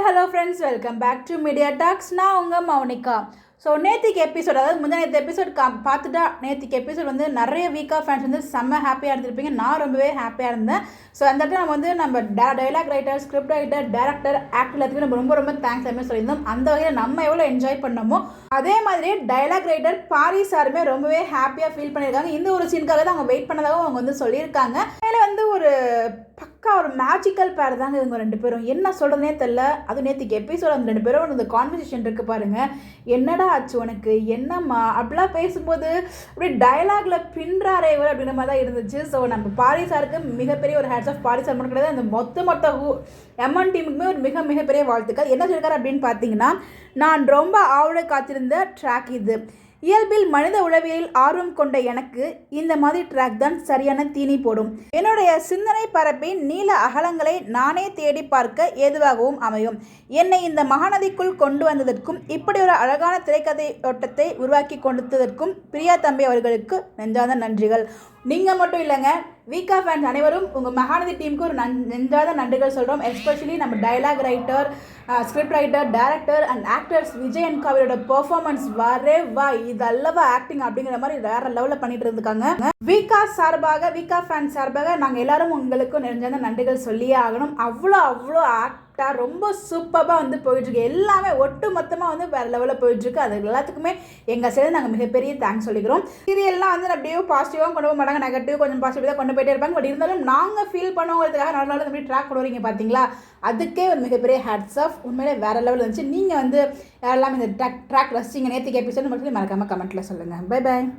Hello friends, welcome back to media talks. நான் உங்கள் Mounika. So நேற்றுக்கு எபிசோட், அதாவது நேற்று எபிசோட் பார்த்துட்டா நேற்றுக்கு எபிசோட் வந்து நிறைய வீக்காக ஃபேன்ஸ் வந்து செம்ம ஹாப்பியாக இருந்திருப்பீங்க. நான் ரொம்பவே ஹாப்பியாக இருந்தேன். ஸோ அந்த இடத்துல நம்ம dialogue writer, script writer, director, actor எல்லாத்துக்கும் நம்ம ரொம்ப ரொம்ப தேங்க்ஸ் எல்லாமே சொல்லியிருந்தோம். அந்த வகையில் நம்ம எவ்வளோ என்ஜாய் பண்ணமோ அதே மாதிரி டைலாக் ரைட்டர் பாரி சாருமே ரொம்பவே ஹாப்பியாக ஃபீல் பண்ணியிருக்காங்க. இந்த ஒரு சீனுக்காக தான் அவங்க வெயிட் பண்ணதாகவும் அவங்க வந்து சொல்லியிருக்காங்க. மேலே வந்து ஒரு பக்கா ஒரு மேஜிக்கல் பேர் தாங்க இவங்க ரெண்டு பேரும். என்ன சொல்கிறதுனே தெரில. அது நேற்றுக்கு எபிசோட் அந்த ரெண்டு பேரும் அந்த கான்வர்சேஷன் இருக்குது பாருங்கள். என்னடா ஆச்சு உனக்கு, என்னம்மா அப்படிலாம் பேசும்போது அப்படி டயலாக்ல பின்றாரே இவர் அப்படின்ற மாதிரி தான் இருந்துச்சு. ஸோ நம்ம பாரி சாருக்கு மிகப்பெரிய ஒரு ஹேட்ஸ் ஆஃப். பாரி சார் மட்டும் கிடையாது, அந்த மொத்த எம்என் டீமுக்குமே ஒரு மிகப்பெரிய வாழ்த்துக்கள். என்ன சொல்லியிருக்காரு அப்படின்னு பார்த்தீங்கன்னா, நான் ரொம்ப ஆவலை காத்திருந்த ட்ராக் இது. இயல்பில் மனித உளவியலில் ஆர்வம் கொண்ட எனக்கு இந்த மாதிரி ட்ராக் தான் சரியான தீனி போடும். என்னுடைய சிந்தனை பரப்பின் நீல அகலங்களை நானே தேடி பார்க்க ஏதுவாகவும் அமையும். என்னை இந்த மகாநதிக்குள் கொண்டு வந்ததற்கும் இப்படி ஒரு அழகான திரைக்கதை ஓட்டத்தை உருவாக்கி கொடுத்ததற்கும் பிரியா தம்பி அவர்களுக்கு நெஞ்சாத நன்றிகள். நீங்கள் மட்டும் இல்லைங்க, வீக்கா ஃபேன்ஸ் அனைவரும் உங்கள் மகாநதி டீமுக்கு ஒரு நெஞ்சாத நன்றிகள் சொல்கிறோம். எஸ்பெஷலி நம்ம dialogue writer, script writer, director and actors Vijay and காவியோட பெர்ஃபார்மன்ஸ் வரே வா, இது அல்லவா ஆக்டிங் அப்படிங்கிற மாதிரி வேற லெவலில் பண்ணிட்டு இருக்காங்க. வீக்கா ஃபேன்ஸ் சார்பாக நாங்கள் எல்லாரும் உங்களுக்கு நெஞ்சாத நன்றிகள் சொல்லியே ஆகணும். அவ்வளோ ஆக்டாக ரொம்ப சூப்பராக வந்து போயிட்டுருக்கு. எல்லாமே ஒட்டு மொத்தமாக வந்து வேறு லெவலில் போயிட்டுருக்கு. அது எல்லாத்துக்குமே எங்கள் சைடு நாங்கள் மிகப்பெரிய தேங்க்ஸ் சொல்லிக்கிறோம். சீரியல்லாம் வந்து அப்படியே பாசிட்டிவாக கொண்டு போக மாட்டாங்க, நெகட்டிவ் கொஞ்சம் பாசிட்டிவாக கொண்டு போயிட்டே இருப்பாங்க. பட் இருந்தாலும் நாங்கள் ஃபீல் பண்ணுவோங்கிறதுக்காக நல்ல அப்படி ட்ராக் கொண்டு வரீங்க பார்த்தீங்களா, அதுக்கே ஒரு மிகப்பெரிய ஹேட்ஸ் ஆஃப். உண்மையிலே வேறு லெவலில் இருந்துச்சு. நீங்கள் வந்து யாரெல்லாம் இந்த ட்ராக் ரசிச்சிங்க நேற்றுக்கு எபிசோட் மட்டும் மறக்காமல் கமெண்ட்டில் சொல்லுங்கள். Bye bye.